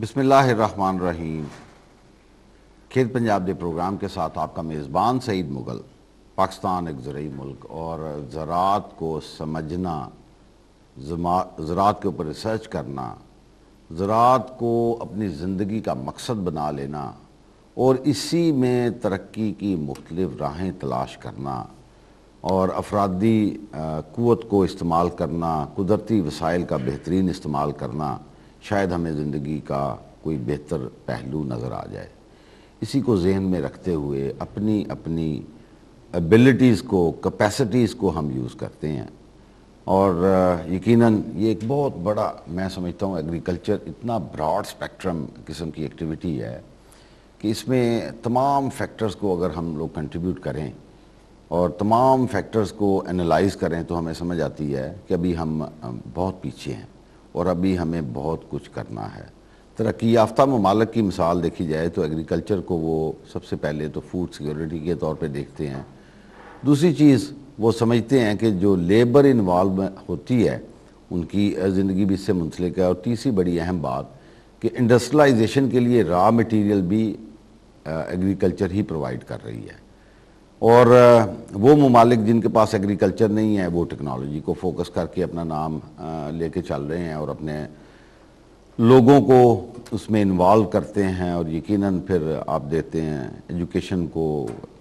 بسم اللہ الرحمن الرحیم۔ کھیت پنجاب دے پروگرام کے ساتھ آپ کا میزبان سعید مغل۔ پاکستان ایک زرعی ملک اور زراعت کو سمجھنا، زراعت کے اوپر ریسرچ کرنا، زراعت کو اپنی زندگی کا مقصد بنا لینا اور اسی میں ترقی کی مختلف راہیں تلاش کرنا اور افرادی قوت کو استعمال کرنا، قدرتی وسائل کا بہترین استعمال کرنا، شاید ہمیں زندگی کا کوئی بہتر پہلو نظر آ جائے۔ اسی کو ذہن میں رکھتے ہوئے اپنی ایبلٹیز کو، کیپیسٹیز کو ہم یوز کرتے ہیں، اور یقیناً یہ ایک بہت بڑا، میں سمجھتا ہوں ایگریکلچر اتنا براڈ اسپیکٹرم قسم کی ایکٹیویٹی ہے کہ اس میں تمام فیکٹرز کو اگر ہم لوگ کنٹریبیوٹ کریں اور تمام فیکٹرز کو انالائز کریں تو ہمیں سمجھ آتی ہے کہ ابھی ہم بہت پیچھے ہیں اور ابھی ہمیں بہت کچھ کرنا ہے۔ ترقی یافتہ ممالک کی مثال دیکھی جائے تو ایگریکلچر کو وہ سب سے پہلے تو فوڈ سیکیورٹی کے طور پہ دیکھتے ہیں۔ دوسری چیز وہ سمجھتے ہیں کہ جو لیبر انوالو ہوتی ہے ان کی زندگی بھی اس سے منسلک ہے، اور تیسری بڑی اہم بات کہ انڈسٹریلائزیشن کے لیے را مٹیریل بھی ایگریکلچر ہی پرووائڈ کر رہی ہے، اور وہ ممالک جن کے پاس ایگریکلچر نہیں ہے وہ ٹیکنالوجی کو فوکس کر کے اپنا نام لے کے چل رہے ہیں اور اپنے لوگوں کو اس میں انوالو کرتے ہیں، اور یقیناً پھر آپ دیتے ہیں ایجوکیشن کو،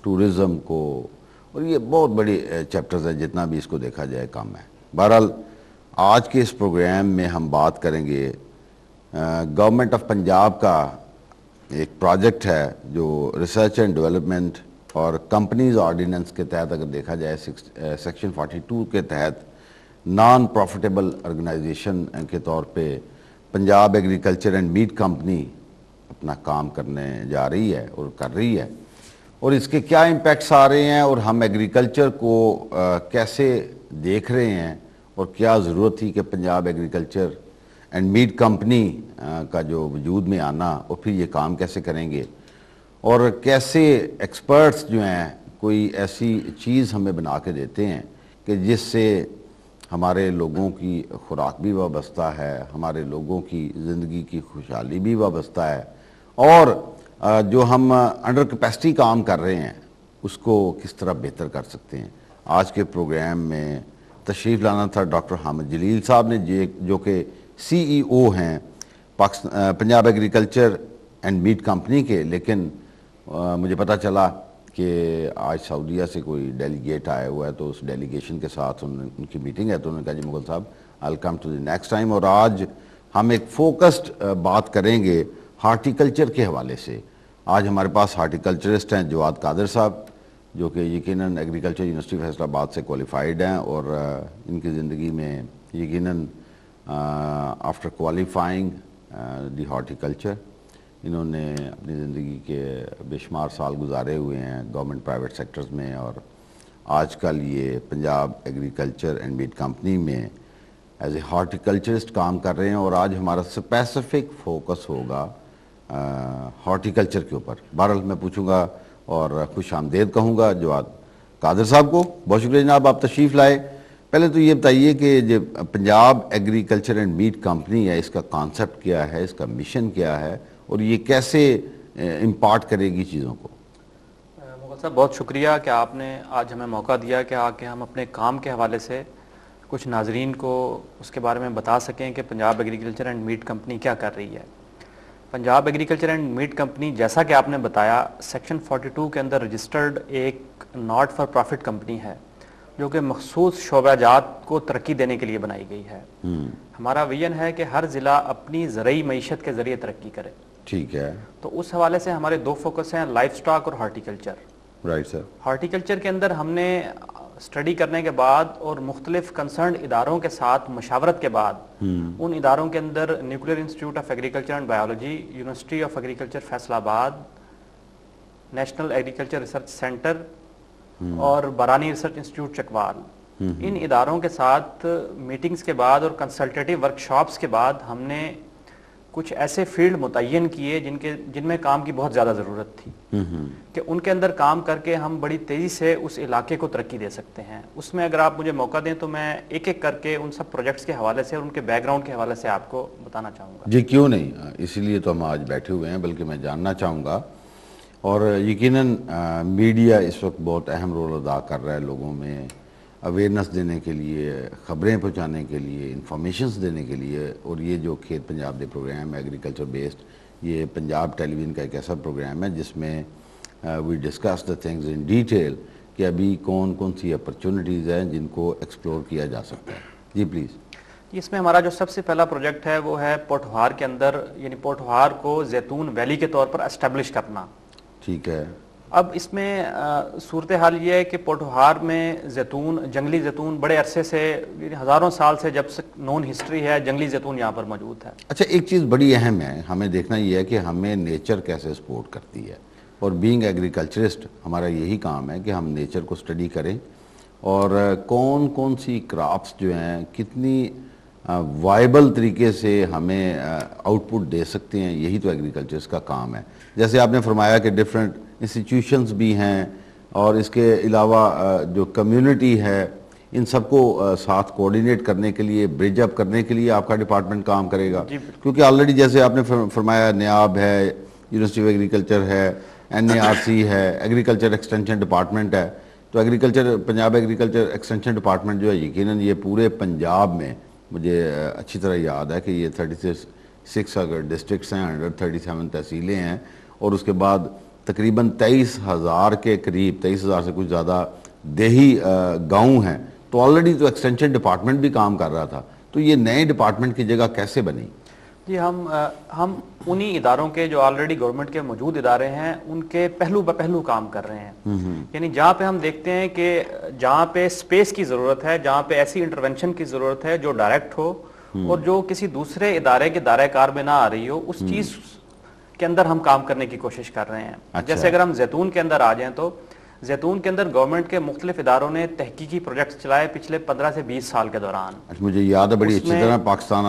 ٹورزم کو، اور یہ بہت بڑی چیپٹرز ہیں، جتنا بھی اس کو دیکھا جائے کم ہے۔ بہرحال آج کے اس پروگرام میں ہم بات کریں گے گورنمنٹ آف پنجاب کا ایک پروجیکٹ ہے جو ریسرچ اینڈ ڈیولپمنٹ اور کمپنیز آرڈیننس کے تحت اگر دیکھا جائے سیکشن 42 کے تحت نان پروفیٹیبل آرگنائزیشن کے طور پہ Punjab agriculture and meat company اپنا کام کرنے جا رہی ہے اور کر رہی ہے، اور اس کے کیا امپیکٹس آ رہے ہیں اور ہم ایگریکلچر کو کیسے دیکھ رہے ہیں، اور کیا ضرورت تھی کہ Punjab agriculture and meat company کا جو وجود میں آنا، اور پھر یہ کام کیسے کریں گے، اور کیسے ایکسپرٹس جو ہیں کوئی ایسی چیز ہمیں بنا کے دیتے ہیں کہ جس سے ہمارے لوگوں کی خوراک بھی وابستہ ہے، ہمارے لوگوں کی زندگی کی خوشحالی بھی وابستہ ہے، اور جو ہم انڈر کیپیسٹی کام کر رہے ہیں اس کو کس طرح بہتر کر سکتے ہیں۔ آج کے پروگرام میں تشریف لانا تھا ڈاکٹر حامد جلیل صاحب نے، جو کہ سی ای او ہیں Punjab agriculture and meat company کے، لیکن مجھے پتہ چلا کہ آج سعودیہ سے کوئی ڈیلیگیٹ آیا ہوا ہے، تو اس ڈیلیگیشن کے ساتھ ان کی میٹنگ ہے، تو انہوں نے کہا جی مغل صاحب I'll come to the next time، اور آج ہم ایک فوکسڈ بات کریں گے ہارٹیکلچر کے حوالے سے۔ آج ہمارے پاس ہارٹیکلچرسٹ ہیں جواد قادر صاحب، جو کہ یقیناً ایگریکلچر یونیورسٹی فیصل آباد سے کوالیفائڈ ہیں، اور ان کی زندگی میں یقیناً آفٹر کوالیفائنگ دی ہارٹیکلچر انہوں نے اپنی زندگی کے بے شمار سال گزارے ہوئے ہیں گورنمنٹ پرائیویٹ سیکٹرز میں، اور آج کل یہ Punjab agriculture and meat company میں ایز اے ہارٹیکلچرسٹ کام کر رہے ہیں، اور آج ہمارا اسپیسیفک فوکس ہوگا ہارٹیکلچر کے اوپر۔ بہرحال میں پوچھوں گا اور خوش آمدید کہوں گا جواد قادر صاحب کو۔ بہت شکریہ جناب، آپ تشریف لائے۔ پہلے تو یہ بتائیے کہ جو Punjab agriculture and meat company ہے، اس کا کانسیپٹ کیا ہے، اس کا مشن کیا ہے، اور یہ کیسے امپارٹ کرے گی چیزوں کو؟ مغل صاحب بہت شکریہ کہ آپ نے آج ہمیں موقع دیا کہ آ کے ہم اپنے کام کے حوالے سے کچھ ناظرین کو اس کے بارے میں بتا سکیں کہ Punjab agriculture and meat company کیا کر رہی ہے۔ Punjab agriculture and meat company جیسا کہ آپ نے بتایا سیکشن 42 کے اندر رجسٹرڈ ایک ناٹ فار پروفٹ کمپنی ہے، جو کہ مخصوص شعبہ جات کو ترقی دینے کے لیے بنائی گئی ہے۔ ہمارا ویژن ہے کہ ہر ضلع اپنی زرعی معیشت کے ذریعے ترقی کرے۔ ٹھیک ہے، تو اس حوالے سے ہمارے دو فوکس ہیں، لائف سٹاک اور ہارٹیکلچر۔ Right sir. ہارٹیکلچر کے اندر ہم نے اسٹڈی کرنے کے بعد اور مختلف کنسرنڈ اداروں کے ساتھ مشاورت کے بعد ان اداروں کے اندر nuclear institute of agriculture and biology, university of agriculture Faisalabad, national agriculture research centre اور برانی ریسرچ انسٹیٹیوٹ چکوال، ان اداروں کے ساتھ میٹنگز کے بعد اور کنسلٹیٹیو ورکشاپس کے بعد ہم نے کچھ ایسے فیلڈ متعین کیے جن میں کام کی بہت زیادہ ضرورت تھی کہ ان کے اندر کام کر کے ہم بڑی تیزی سے اس علاقے کو ترقی دے سکتے ہیں. اس میں اگر آپ مجھے موقع دیں تو میں ایک ایک کر کے ان سب پروجیکٹس کے حوالے سے اور ان کے بیک گراؤنڈ کے حوالے سے آپ کو بتانا چاہوں گا. جی کیوں نہیں, اسی لیے تو ہم آج بیٹھے ہوئے ہیں, بلکہ میں جاننا چاہوں گا. اور یقیناً میڈیا اس وقت بہت اہم رول ادا کر رہا ہے لوگوں میں اویئرنس دینے کے لیے, خبریں پہنچانے کے لیے, انفارمیشنز دینے کے لیے. اور یہ جو کھیت پنجاب دے پروگرام ہے ایگریکلچر بیسڈ, یہ پنجاب ٹیلی ویژن کا ایک ایسا پروگرام ہے جس میں we discuss the things in detail کہ ابھی کون کون سی اپرچونیٹیز ہیں جن کو ایکسپلور کیا جا سکتا ہے. جی پلیز. اس میں ہمارا جو سب سے پہلا پروجیکٹ ہے وہ ہے پوٹھوہار کے اندر, یعنی پوٹھوہار کو زیتون ویلی کے طور پر اسٹیبلش کرنا. ٹھیک ہے. اب اس میں صورتحال یہ ہے کہ پوٹھوہار میں زیتون, جنگلی زیتون بڑے عرصے سے, ہزاروں سال سے جب سے نون ہسٹری ہے, جنگلی زیتون یہاں پر موجود ہے. اچھا, ایک چیز بڑی اہم ہے, ہمیں دیکھنا یہ ہے کہ ہمیں نیچر کیسے سپورٹ کرتی ہے. اور بینگ ایگریکلچرسٹ ہمارا یہی کام ہے کہ ہم نیچر کو اسٹڈی کریں اور کون کون سی کراپس جو ہیں کتنی وائبل طریقے سے ہمیں آؤٹ پٹ دے سکتے ہیں. یہی تو ایگریکلچرس کا کام ہے. جیسے آپ نے فرمایا کہ ڈفرینٹ انسٹیٹیوشنز بھی ہیں اور اس کے علاوہ جو کمیونٹی ہے ان سب کو ساتھ کوارڈینیٹ کرنے کے لیے, برج اپ کرنے کے لیے آپ کا ڈپارٹمنٹ کام کرے گا. کیونکہ آلریڈی جیسے آپ نے فرمایا نیاب ہے, یونیورسٹی آف ایگریکلچر ہے, NARC ہے, ایگریکلچر ایکسٹینشن ڈپارٹمنٹ ہے. تو پنجاب ایگریکلچر ایکسٹینشن ڈپارٹمنٹ جو ہے یقیناً یہ پورے پنجاب میں, مجھے اچھی طرح یاد ہے کہ یہ 36 اگر ڈسٹرکٹس ہیں, 137 تحصیلیں ہیں, اور اس کے بعد تقریباً 23,000 کے قریب, 23,000 سے کچھ زیادہ دیہی گاؤں ہیں. تو آلریڈی تو ایکسٹینشن ڈپارٹمنٹ بھی کام کر رہا تھا. تو یہ نئے ڈپارٹمنٹ کی جگہ کیسے بنی؟ جی ہم انہی اداروں کے جو آلریڈی گورنمنٹ کے موجود ادارے ہیں ان کے پہلو بپہلو کام کر رہے ہیں. یعنی جہاں پہ ہم دیکھتے ہیں کہ جہاں پہ سپیس کی ضرورت ہے, جہاں پہ ایسی انٹرونشن کی ضرورت ہے جو ڈائریکٹ ہو اور جو کسی دوسرے ادارے کے دائرہ کار میں نہ آ رہی ہو, اس چیز کے اندر ہم کام کرنے کی کوشش کر رہے ہیں. جیسے اگر ہم زیتون کے اندر آ جائیں تو زیتون کے اندر گورنمنٹ کے مختلف اداروں نے تحقیقی پروجیکٹس چلائے پچھلے 15 سے 20 سال کے دوران. مجھے یاد ہے بڑی اچھی طرح Pakistan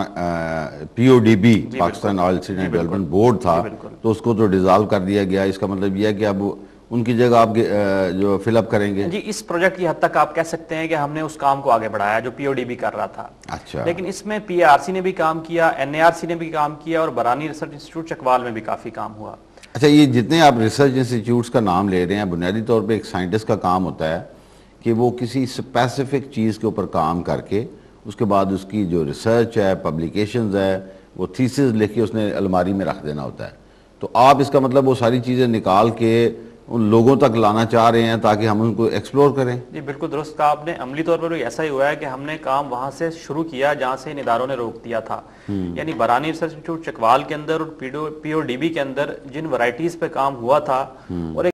PODB Pakistan oil seed and development board تھا, تو اس کو تو ڈیزالو کر دیا گیا. اس کا مطلب یہ ہے کہ اب ان کی جگہ آپ جو فل اپ کریں گے. جی اس پروجیکٹ کی حد تک آپ کہہ سکتے ہیں کہ ہم نے اس کام کو آگے بڑھایا جو PODB کر رہا تھا. اچھا. لیکن اس میں PRC نے بھی کام کیا, NARC نے بھی کام کیا, اور برانی ریسرچ انسٹیٹیوٹ چکوال میں بھی کافی کام ہوا. اچھا, یہ جتنے آپ ریسرچ انسٹیٹیوٹس کا نام لے رہے ہیں, بنیادی طور پہ ایک سائنٹسٹ کا کام ہوتا ہے کہ وہ کسی اسپیسیفک چیز کے اوپر کام کر کے اس کے بعد اس کی جو ریسرچ ہے, پبلیکیشنز ہے, وہ تھیسز لکھ کے اس نے الماری میں رکھ دینا ہوتا ہے. تو آپ اس کا مطلب وہ ساری چیزیں نکال کے ان لوگوں تک لانا چاہ رہے ہیں تاکہ ہم ان کو ایکسپلور کریں. جی بالکل درست کہا آپ نے. عملی طور پر بھی ایسا ہی ہوا ہے کہ ہم نے کام وہاں سے شروع کیا جہاں سے ان اداروں نے روک دیا تھا. یعنی برانی ریسرچ انسٹیٹیوٹ چکوال کے اندر اور PODB کے اندر جن ورائٹیز پہ کام ہوا تھا, اور